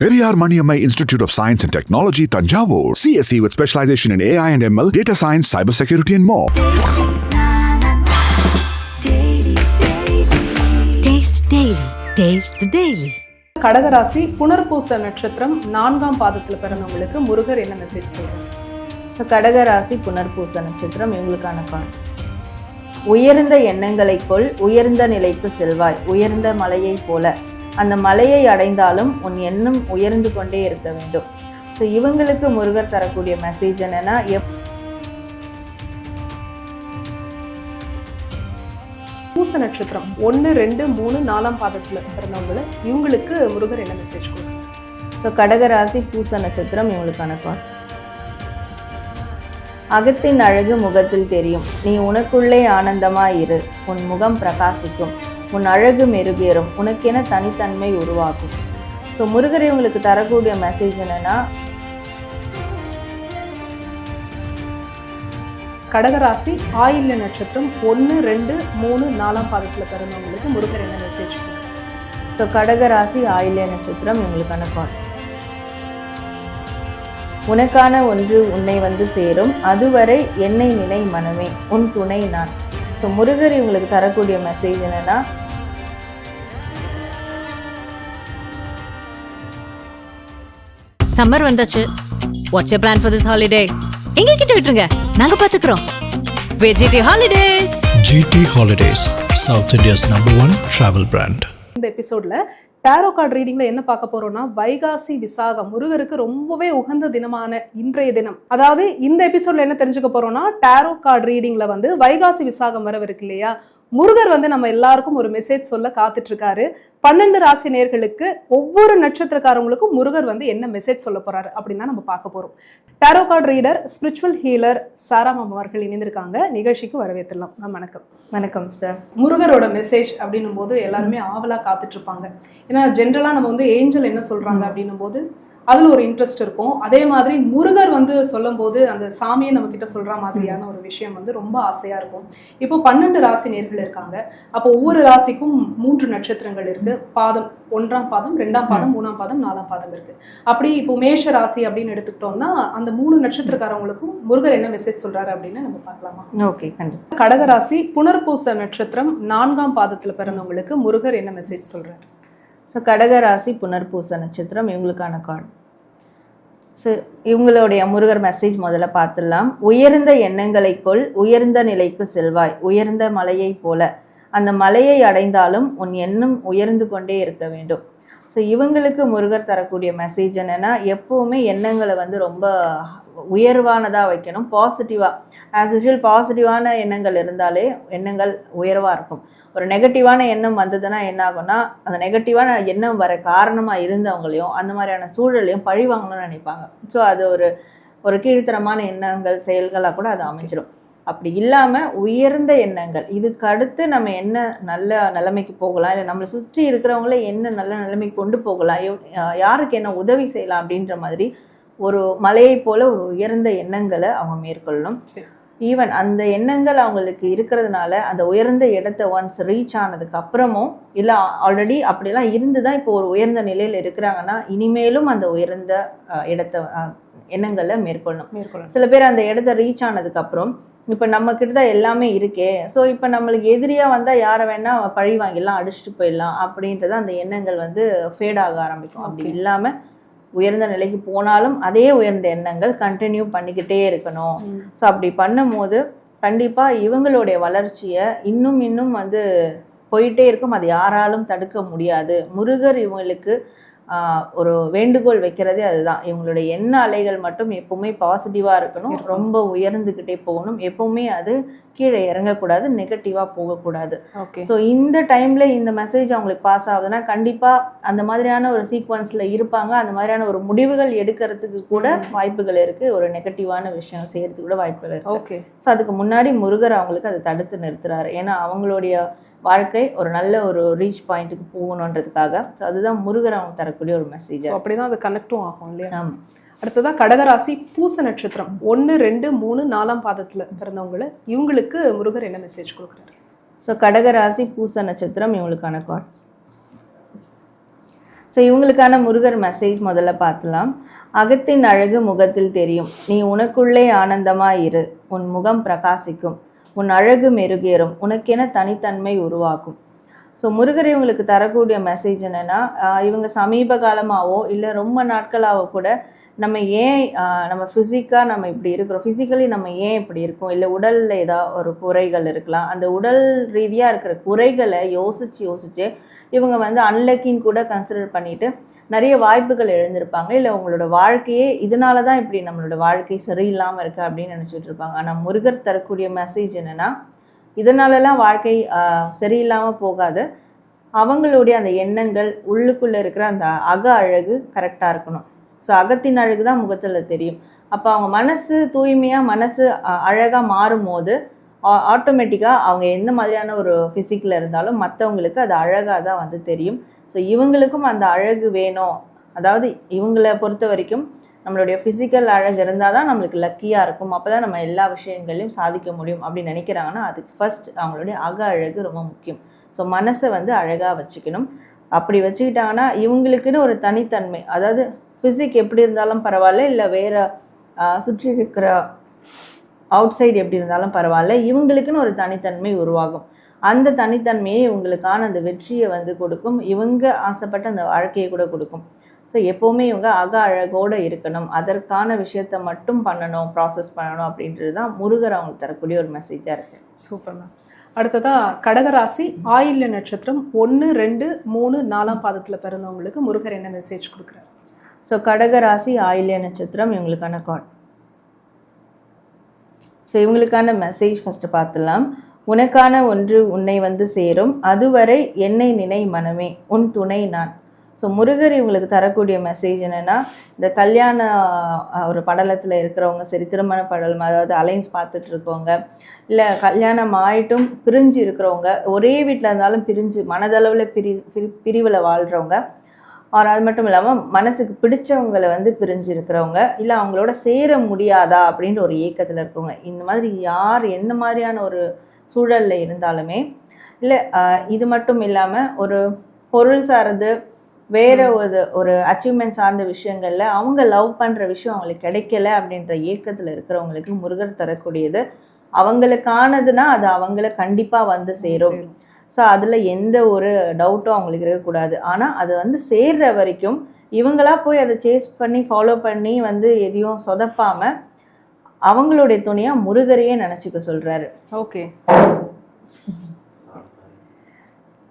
Periyar Maniammai Institute of Science and Technology, Tanjavur. CSE with specialization in AI and ML, data science, cybersecurity and more. Taste Daily. Taste the Daily. கடகராசி புனர்பூச நட்சத்திரம் 4ஆம் பாதத்தில் பிறந்தவங்களுக்கு முருகர் என்ன message சொல்றாரு? கடகராசி புனர்பூச நட்சத்திரம் இவங்களுக்கான காலம். உயர்ந்த எண்ணங்களை கொள், உயர்ந்த நிலைக்கு செல்வாய், உயர்ந்த மலையை போல. அந்த மலையை அடைந்தாலும் உன் எண்ணம் உயர்ந்து கொண்டே இருக்க வேண்டும். ஸோ இவங்களுக்கு முருகர் தரக்கூடிய மெசேஜ் என்னன்னா, பூச நட்சத்திரம் 1, 2, 3, 4ஆம் பாதத்தில் பிறந்தவங்களை இவங்களுக்கு முருகர் என்ன மெசேஜ் கொடுக்குறாரு? ஸோ கடகராசி பூச நட்சத்திரம் இவங்களுக்கான காலம். அகத்தின் அழகு முகத்தில் தெரியும். நீ உனக்குள்ளே ஆனந்தமாயிரு, உன் முகம் பிரகாசிக்கும், உன் அழகு மெருகேறும், உனக்கென தனித்தன்மை உருவாகும். ஸோ முருகர் இவங்களுக்கு தரக்கூடிய மெசேஜ் என்னன்னா, கடகராசி ஆயில்ய நட்சத்திரம் 1, 2, 3, 4ஆம் பாதத்தில் பிறந்தவங்களுக்கு முருகர் என்ன மெசேஜ் கொடுக்குறாரு? ஸோ கடகராசி ஆயில்ய நட்சத்திரம் இவங்களுக்கான காலம். உனக்கான ஒன்று உன்னை வந்து சேரும், அதுவரை என்னை நினை மனமே, உன் துணை நான். ஸோ முருகர் இவங்களுக்கு தரக்கூடிய மெசேஜ் என்னன்னா, சம்மர் வந்தாச்சு. What's your plan for this holiday? எங்க கிட்ட விட்டுருங்க, நாங்க பாத்துக்கிறோம். VGD holidays. GT Holidays, South India's #1 travel brand. இந்த எபிசோட்ல டாரோ கார்டு ரீடிங்ல என்ன பார்க்க போறோம்னா, வைகாசி விசாகம் முருகருக்கு ரொம்பவே உகந்த தினமான இன்றைய தினம். அதாவது இந்த எபிசோட்ல என்ன தெரிஞ்சுக்க போறோம்னா, டாரோ கார்டு ரீடிங்ல வந்து வைகாசி விசாகம் வரவிருக்கு இல்லையா, முருகர் வந்து நம்ம எல்லாருக்கும் ஒரு மெசேஜ் சொல்ல காத்துட்டு இருக்காரு. 12 ராசி நேயர்களுக்கு ஒவ்வொரு நட்சத்திரக்காரங்களுக்கும் முருகர் வந்து என்ன மெசேஜ் சொல்ல போறாரு அப்படின்னு நம்ம பார்க்க போறோம். Tarot card reader, spiritual healer Sarah ma'am அவர்கள் இணைந்திருக்காங்க. நிகழ்ச்சிக்கு வரவேற்றலாம் மேம். வணக்கம். வணக்கம் சார். முருகரோட மெசேஜ் அப்படின்னும் போது எல்லாருமே ஆவலா காத்துட்டு இருப்பாங்க. ஏன்னா ஜென்ரலா நம்ம வந்து ஏஞ்சல் என்ன சொல்றாங்க அப்படின்னும் போது அதுல ஒரு இன்ட்ரெஸ்ட் இருக்கும். அதே மாதிரி முருகர் வந்து சொல்லும் போது அந்த சாமியை நம்ம கிட்ட சொல்ற மாதிரியான ஒரு விஷயம் வந்து ரொம்ப ஆசையா இருக்கும். இப்போ 12 ராசி நேர்கள் இருக்காங்க. அப்போ ஒவ்வொரு ராசிக்கும் 3 நட்சத்திரங்கள் இருக்கு. பாதம் 1ஆம் பாதம், 2ஆம் பாதம், 3ஆம் பாதம், 4ஆம் பாதம் இருக்கு. அப்படி இப்போ மேஷ ராசி அப்படின்னு எடுத்துக்கிட்டோம்னா அந்த 3 நட்சத்திரக்காரங்களுக்கும் முருகர் என்ன மெசேஜ் சொல்றாரு அப்படின்னு நம்ம பார்க்கலாமா? ஓகே, கண்டிப்பா. கடகராசி புனர்பூச நட்சத்திரம் 4ஆம் பாதத்துல பிறந்தவங்களுக்கு முருகர் என்ன மெசேஜ் சொல்றாரு? ஸோ கடகராசி புனர்பூச நட்சத்திரம் இவங்களுக்கான கார்டு. ஸோ இவங்களுடைய முருகர் மெசேஜ் முதல்ல பார்த்துடலாம். உயர்ந்த எண்ணங்களை கொள், உயர்ந்த நிலைக்கு செல்வாய், உயர்ந்த மலையை போல. அந்த மலையை அடைந்தாலும் உன் எண்ணம் உயர்ந்து கொண்டே இருக்க வேண்டும். ஸோ இவங்களுக்கு முருகர் தரக்கூடிய மெசேஜ் என்னன்னா, எப்பவுமே எண்ணங்களை வந்து ரொம்ப உயர்வானதாக வைக்கணும், பாசிட்டிவாக. ஆஸ் யூஷுவல் பாசிட்டிவான எண்ணங்கள் இருந்தாலே எண்ணங்கள் உயர்வாக இருக்கும். ஒரு நெகட்டிவான எண்ணம் வந்ததுன்னா என்ன ஆகும்னா, அந்த நெகட்டிவான எண்ணம் வர காரணமாக இருந்தவங்களையும் அந்த மாதிரியான சூழலையும் பழி வாங்கணும்னு நினைப்பாங்க. ஸோ அது ஒரு கீழ்த்தரமான எண்ணங்கள் செயல்களாக கூட அது அமைஞ்சிடும். அப்படி இல்லாமல் உயர்ந்த எண்ணங்கள், இதுக்கு அடுத்து நம்ம என்ன நல்ல நிலைமைக்கு போகலாம், இல்லை நம்மளை சுற்றி இருக்கிறவங்கள என்ன நல்ல நிலைமைக்கு கொண்டு போகலாம், யாருக்கு என்ன உதவி செய்யலாம் அப்படின்ற மாதிரி ஒரு மலையை போல ஒரு உயர்ந்த எண்ணங்களை அவங்க மேற்கொள்ளணும். ஈவன் அந்த எண்ணங்கள் அவங்களுக்கு இருக்கிறதுனால அந்த உயர்ந்த இடத்த ஒன்ஸ் ரீச் ஆனதுக்கு அப்புறமும், இல்லை ஆல்ரெடி அப்படிலாம் இருந்துதான் இப்போ ஒரு உயர்ந்த நிலையில் இருக்கிறாங்கன்னா, இனிமேலும் அந்த உயர்ந்த இடத்த எண்ணங்களை மேற்கொள்ளணும். சில பேர் அந்த இடத்த ரீச் ஆனதுக்கு அப்புறம் இப்போ நம்ம கிட்ட தான் எல்லாமே இருக்கே, ஸோ இப்போ நம்மளுக்கு எதிரியாக வந்தால் யாரை வேணா பழி வாங்கிடலாம், அடிச்சுட்டு போயிடலாம் அப்படின்றது அந்த எண்ணங்கள் வந்து ஃபேட் ஆக ஆரம்பிக்கும். அப்படி இல்லாமல் உயர்ந்த நிலைக்கு போனாலும் அதே உயர்ந்த எண்ணங்கள் கண்டினியூ பண்ணிக்கிட்டே இருக்கணும். ஸோ அப்படி பண்ணும் போது கண்டிப்பாக இவங்களுடைய வளர்ச்சியை இன்னும் வந்து போயிட்டே இருக்கும். அது யாராலும் தடுக்க முடியாது. முருகர் இவங்களுக்கு ஒரு வேண்டுகோள் வைக்கிறதே அதுதான். இவங்களுடைய எண்ண அலைகள் மட்டும் எப்பவுமே பாசிட்டிவா இருக்கணும், ரொம்ப உயர்ந்துகிட்டே போகணும், எப்பவுமே அது கீழே இறங்கக்கூடாது, நெகட்டிவா போகக்கூடாது. ஸோ இந்த டைம்ல இந்த மெசேஜ் அவங்களுக்கு பாஸ் ஆகுதுன்னா கண்டிப்பா அந்த மாதிரியான ஒரு சீக்வன்ஸ்ல இருப்பாங்க. அந்த மாதிரியான ஒரு முடிவுகள் எடுக்கிறதுக்கு கூட வாய்ப்புகள் இருக்கு, ஒரு நெகட்டிவான விஷயம் செய்யறதுக்கு கூட வாய்ப்புகள் இருக்கு. ஸோ அதுக்கு முன்னாடி முருகர் அவங்களுக்கு அதை தடுத்து நிறுத்துறாரு. ஏன்னா அவங்களுடைய வாழ்க்கை ஒரு நல்ல ஒரு ரீச் பாயிண்ட்டுக்கு போகணுன்றதுக்காக. ஸோ அதுதான் முருகர் அவங்க தரக்கூடிய ஒரு மெசேஜ். அப்படிதான் அது கனெக்டும் ஆகும் இல்லையா? அடுத்ததான் கடகராசி பூச நட்சத்திரம் 1, 2, 3, 4ஆம் பாதத்துல பிறந்தவங்களை இவங்களுக்கு முருகர் என்ன மெசேஜ் கொடுக்குறாரு? ஸோ கடகராசி பூச நட்சத்திரம் இவங்களுக்கான கார்ட்ஸ். ஸோ இவங்களுக்கான முருகர் மெசேஜ் முதல்ல பார்த்துலாம். அகத்தின் அழகு முகத்தில் தெரியும், நீ உனக்குள்ளே ஆனந்தமாய் இரு, உன் முகம் பிரகாசிக்கும், உன் அழகு மெருகேறும், உனக்கென தனித்தன்மை உருவாக்கும். ஸோ முருகர் இவங்களுக்கு தரக்கூடிய மெசேஜ் என்னன்னா, இவங்க சமீப காலமாகவோ இல்லை ரொம்ப நாட்களாகவோ கூட நம்ம ஏன் நம்ம ஃபிசிக்காக நம்ம இப்படி இருக்கிறோம், ஃபிசிக்கலி நம்ம ஏன் இப்படி இருக்கோம், இல்லை உடலில் ஏதாவது ஒரு குறைகள் இருக்கலாம், அந்த உடல் ரீதியாக இருக்கிற குறைகளை யோசிச்சு இவங்க வந்து அன்லக்கின்னு கூட கன்சிடர் பண்ணிட்டு நிறைய வாய்ப்புகள் எழுந்திருப்பாங்க. இல்லை உங்களோட வாழ்க்கையே இதனால தான் இப்படி நம்மளோட வாழ்க்கை சரியில்லாமல் இருக்கு அப்படின்னு நினச்சிட்டு இருப்பாங்க. ஆனால் முருகர் தரக்கூடிய மெசேஜ் என்னன்னா, இதனாலலாம் வாழ்க்கை சரியில்லாமல் போகாது. அவங்களுடைய அந்த எண்ணங்கள் உள்ளுக்குள்ளே இருக்கிற அந்த அக அழகு கரெக்டாக இருக்கணும். ஸோ அகத்தின் அழகு தான் முகத்தில் தெரியும். அப்போ அவங்க மனசு தூய்மையாக மனசு அழகாக மாறும் போது ஆட்டோமேட்டிக்காக அவங்க எந்த மாதிரியான ஒரு ஃபிசிக்கில் இருந்தாலும் மற்றவங்களுக்கு அது அழகாக தான் வந்து தெரியும். ஸோ இவங்களுக்கும் அந்த அழகு வேணும். அதாவது இவங்களை பொறுத்த வரைக்கும் நம்மளுடைய ஃபிசிக்கல் அழகு இருந்தால் தான் நம்மளுக்கு லக்கியாக இருக்கும், அப்போ தான் நம்ம எல்லா விஷயங்களையும் சாதிக்க முடியும் அப்படின்னு நினைக்கிறாங்கன்னா அதுக்கு ஃபர்ஸ்ட் அவங்களுடைய அக அழகு ரொம்ப முக்கியம். ஸோ மனசை வந்து அழகாக வச்சுக்கணும். அப்படி வச்சுக்கிட்டாங்கன்னா இவங்களுக்குன்னு ஒரு தனித்தன்மை, அதாவது ஃபிசிக் எப்படி இருந்தாலும் பரவாயில்ல, இல்லை வேறு சுற்றி இருக்கிற அவுட் சைடு எப்படி இருந்தாலும் பரவாயில்ல, இவங்களுக்குன்னு ஒரு தனித்தன்மை உருவாகும். அந்த தனித்தன்மையை இவங்களுக்கான அந்த வெற்றியை வந்து கொடுக்கும், இவங்க ஆசைப்பட்ட அந்த வாழ்க்கையை கூட கொடுக்கும். ஸோ எப்போவுமே இவங்க அக அழகோடு இருக்கணும், அதற்கான விஷயத்த மட்டும் பண்ணணும், ப்ராசஸ் பண்ணணும் அப்படின்றது தான் முருகர் அவங்களுக்கு தரக்கூடிய ஒரு மெசேஜாக இருக்குது. Super ma'am. அடுத்ததாக கடகராசி ஆயில்ய நட்சத்திரம் 1, 2, 3, 4 பாதத்தில் பிறந்தவங்களுக்கு முருகர் என்ன மெசேஜ் கொடுக்குறாரு? ஸோ கடகராசி ஆயில்ய நட்சத்திரம் இவங்களுக்கான கார்டு. ஸோ இவங்களுக்கான மெசேஜ் ஃபஸ்ட்டு பார்த்துலாம். உனக்கான ஒன்று உன்னை வந்து சேரும், அதுவரை என்னை நினை மனமே, உன் துணை நான். ஸோ முருகர் இவங்களுக்கு தரக்கூடிய மெசேஜ் என்னென்னா, இந்த கல்யாண ஒரு படலத்தில் இருக்கிறவங்க சரி, திருமண படலம் அதாவது அலைன்ஸ் பார்த்துட்டு இருக்கவங்க, இல்லை கல்யாணம் ஆயிட்டும் பிரிஞ்சு இருக்கிறவங்க, ஒரே வீட்டில் இருந்தாலும் பிரிஞ்சு மனதளவில் பிரிவில் வாழ்கிறவங்க, அது மட்டும் இல்லாமல் மனசுக்கு பிடிச்சவங்களை வந்து பிரிஞ்சு இருக்கிறவங்க, இல்லை அவங்களோட சேர முடியாதா அப்படின்ற ஒரு ஏக்கத்தில் இருக்கவங்க, இந்த மாதிரி யார் எந்த மாதிரியான ஒரு சூழலில் இருந்தாலுமே, இல்லை இது மட்டும் இல்லாமல் ஒரு பொருள் சார்ந்து வேற ஒரு அச்சீவ்மெண்ட் சார்ந்த விஷயங்கள்ல அவங்க லவ் பண்ணுற விஷயம் அவங்களுக்கு கிடைக்கல அப்படின்ற ஏக்கத்தில் இருக்கிறவங்களுக்கு முருகர் தரக்கூடியது அவங்களுக்கானதுன்னா அது அவங்கள கண்டிப்பாக வந்து சேரும். ஸோ அதில் எந்த ஒரு டவுட்டும் அவங்களுக்கு இருக்கக்கூடாது. ஆனால் அது வந்து சேர்ற வரைக்கும் இவங்களா போய் அதை சேஸ் பண்ணி ஃபாலோ பண்ணி வந்து எதையும் சொதப்பாமல் அவங்களுடைய துணையாக முருகரையே நினச்சிக்க சொல்கிறாரு. ஓகே.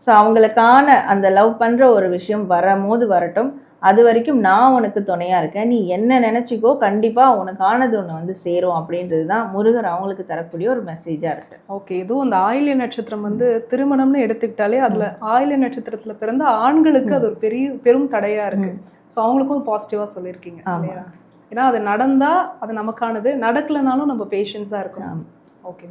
ஸோ அவங்களுக்கான அந்த லவ் பண்ணுற ஒரு விஷயம் வரும்போது வரட்டும், அது வரைக்கும் நான் உனக்கு துணையாக இருக்கேன், நீ என்ன நினச்சிக்கோ, கண்டிப்பாக உனக்கானது ஒன்று வந்து சேரும் அப்படின்றது தான் முருகர் அவங்களுக்கு தரக்கூடிய ஒரு மெசேஜாக இருக்குது. ஓகே. இதுவும் அந்த ஆயில்ய நட்சத்திரம் வந்து திருமணம்னு எடுத்துக்கிட்டாலே அதில் ஆயில்ய நட்சத்திரத்தில் பிறந்த ஆண்களுக்கு அது ஒரு பெரும் தடையாக இருக்குது. ஸோ அவங்களுக்கும் பாசிட்டிவாக சொல்லியிருக்கீங்க இல்லையா? ஏன்னா அது நடந்தால் அது நமக்கானது, நடக்கலைனாலும் நம்ம பேஷன்ஸாக இருக்கணும். ஓகே.